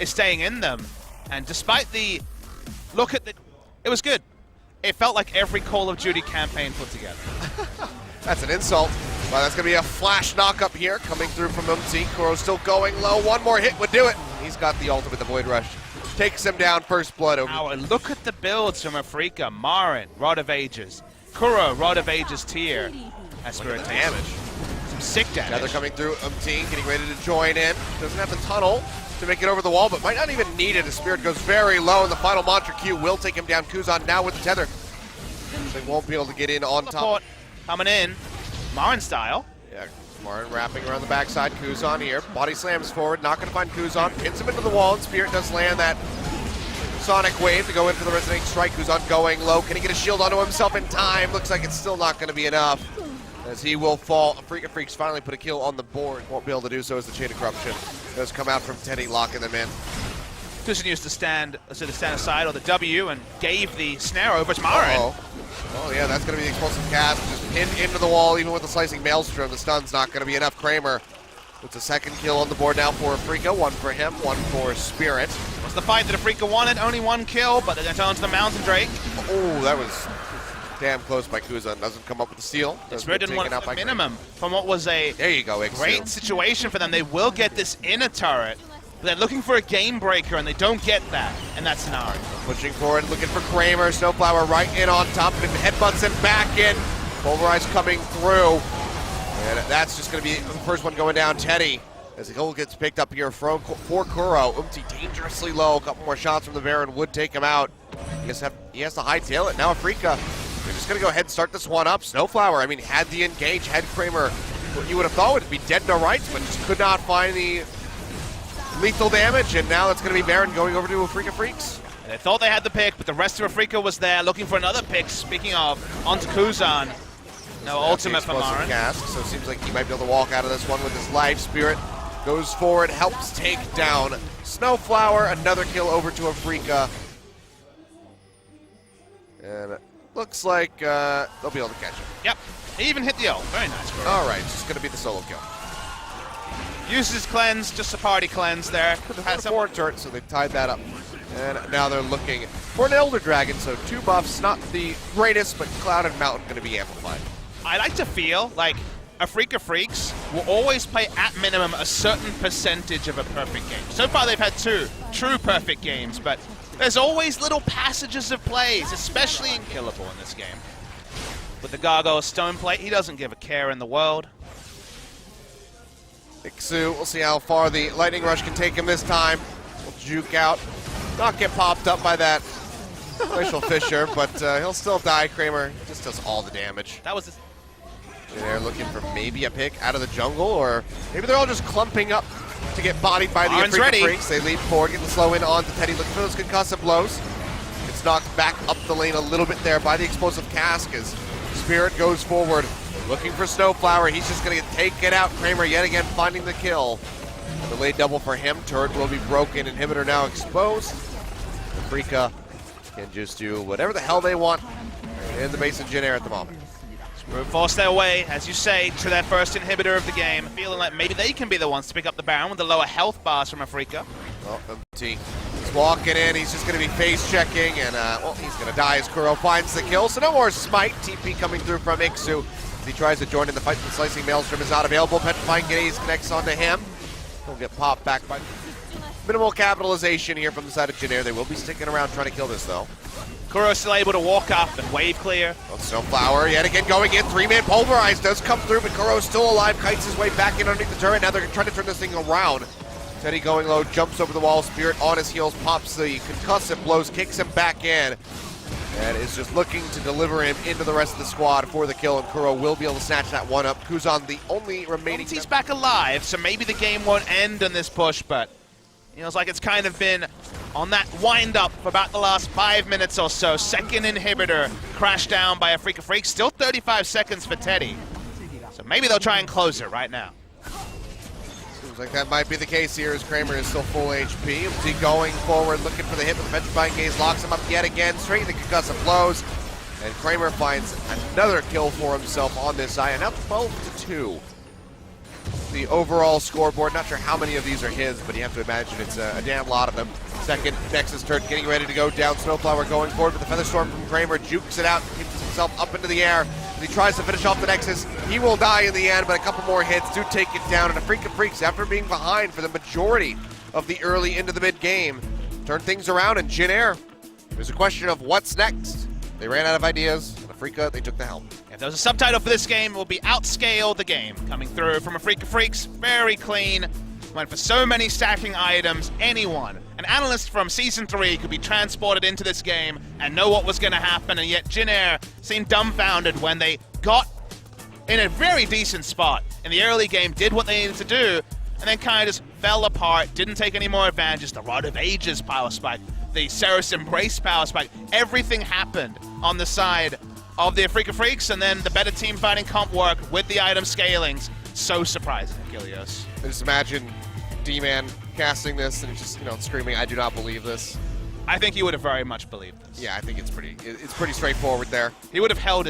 is staying in them. And despite the look at the, it was good. It felt like every Call of Duty campaign put together. That's an insult. Well, that's going to be a flash knock-up here coming through from Umti. Kuro still going low. One more hit would do it. He's got the ultimate, the Void Rush. Takes him down, first blood over. Wow, and look at the builds from Afreeca. Marin, Rod of Ages. Kuro, Rod of Ages tier. As Spirit takes damage. Some sick damage. Now they're coming through. Umti getting ready to join in. Doesn't have the tunnel to make it over the wall, but might not even need it as Spirit goes very low, and the final Mantra Q will take him down. Kuzan now with the tether. They won't be able to get in on top. Coming in, Marin style. Yeah, Marin wrapping around the backside. Kuzan here. Body slams forward. Not going to find Kuzan. Pins him into the wall, and Spirit does land that Sonic Wave to go in for the Resonating Strike. Kuzan going low. Can he get a shield onto himself in time? Looks like it's still not going to be enough, as he will fall. Afreeca Freecs finally put a kill on the board. Won't be able to do so as the Chain of Corruption does come out from Teddy, locking them in. Kuzan used to stand aside on the W and gave the snare over to Marin. Oh yeah, that's going to be the explosive cast. Just pinned into the wall, even with the slicing maelstrom. The stun's not going to be enough. Kramer with the second kill on the board now for Afreeca. One for him, one for Spirit. Was the fight that Afreeca wanted. Only one kill, but they're going to turn to the Mountain Drake. Oh, that was damn close by Kuzan. Doesn't come up with the steal. Spirit didn't want the minimum from what was a there you go, great situation for them. They will get this inner turret. They're looking for a game breaker, and they don't get that in that scenario. Pushing forward, looking for Kramer. Snowflower right in on top of him. Headbutts him back in. Pulverize coming through. And that's just going to be the first one going down. Teddy, as the goal gets picked up here for Kuro. Umti dangerously low. A couple more shots from the Baron would take him out. He has to hightail it. Now Afreeca, they're just going to go ahead and start this one up. Snowflower, I mean, had the engage, had Kramer. What you would have thought would be dead no rights, but just could not find the lethal damage, and now it's going to be Baron going over to Afreeca Freecs. They thought they had the pick, but the rest of Afreeca was there looking for another pick. Speaking of, onto Kuzan. No ultimate for Marin. Cast, so it seems like he might be able to walk out of this one with his life. Spirit goes forward, helps take down Snowflower. Another kill over to Afreeca. And it looks like they'll be able to catch him. Yep, he even hit the ult. Very nice. All right, it's just going to be the solo kill. Uses his cleanse, just a party cleanse there. Could have had a forward turret, so they've tied that up. And now they're looking for an Elder Dragon, so two buffs, not the greatest, but Cloud and Mountain going to be amplified. I like to feel like Afreeca Freecs will always play at minimum a certain percentage of a perfect game. So far they've had two true perfect games, but there's always little passages of plays, especially in Killable in this game. With the Gargoyle Stone Plate, he doesn't give a care in the world. Ixu, we'll see how far the Lightning Rush can take him this time. We'll juke out. Not get popped up by that Glacial Fissure, but he'll still die. Kramer just does all the damage. That was his... They're looking for maybe a pick out of the jungle, or maybe they're all just clumping up to get bodied by the Afreeca Freecs. They leap forward, get the slow in onto Teddy, looking for those concussive blows. Gets knocked back up the lane a little bit there by the explosive cask as Spirit goes forward. Looking for Snowflower, he's just going to take it out. Kramer yet again finding the kill. The late double for him, turret will be broken, inhibitor now exposed. Afreeca can just do whatever the hell they want in the base of Jin Air at the moment. Force their way, as you say, to their first inhibitor of the game, feeling like maybe they can be the ones to pick up the Baron with the lower health bars from Afreeca. Well, MT is walking in, he's just going to be face checking, and well, he's going to die as Kuro finds the kill, so no more smite. TP coming through from Ixu. He tries to join in the fight, the Slicing Maelstrom is not available. Petrifying Gaze connects onto him. He'll get popped back by minimal capitalization here from the side of Jin Air. They will be sticking around trying to kill this, though. Kuro still able to walk up and wave clear. Oh, Snowflower yet again going in. Three-man Pulverize does come through, but Kuro's still alive. Kites his way back in underneath the turret. Now they're trying to turn this thing around. Teddy going low, jumps over the wall. Spirit on his heels, pops the concussive blows, kicks him back in. And is just looking to deliver him into the rest of the squad for the kill, and Kuro will be able to snatch that one up. Kuzan, the only remaining... He's back alive, so maybe the game won't end on this push, but you know, it's like it's kind of been on that wind-up for about the last 5 minutes or so. Second inhibitor crashed down by Afreeca Freecs. Still 35 seconds for Teddy. So maybe they'll try and close it right now. Seems like that might be the case here as Kramer is still full HP. Umti going forward, looking for the hit, but the Petrifying Gaze locks him up yet again. Straight into concussive blows. And Kramer finds another kill for himself on this side. And now 12-2. the overall scoreboard. Not sure how many of these are his, but you have to imagine it's a damn lot of them. Second Nexus turret getting ready to go down. Snowflower going forward, but the Featherstorm from Kramer jukes it out, keeps himself up into the air. As he tries to finish off the Nexus, he will die in the end, but a couple more hits do take it down. And Afreeca Freecs, after being behind for the majority of the early into the mid game, turn things around. And Jin Air, there's a question of what's next. They ran out of ideas, and Afreeca, they took the helm. If there was a subtitle for this game, it will be Outscale the Game. Coming through from Afreeca Freecs, very clean. Went for so many stacking items. Anyone, an analyst from Season 3 could be transported into this game and know what was going to happen, and yet Jin Air seemed dumbfounded when they got in a very decent spot in the early game, did what they needed to do, and then kind of just fell apart, didn't take any more advantages. The Rod of Ages power spike, the Ceres Embrace power spike, everything happened on the side of the Afreeca Freecs, and then the better team fighting comp work with the item scalings. So surprising, Achilles. I just imagine D-Man casting this and just, screaming, "I do not believe this." I think he would have very much believed this. Yeah, I think it's pretty straightforward there. He would have held his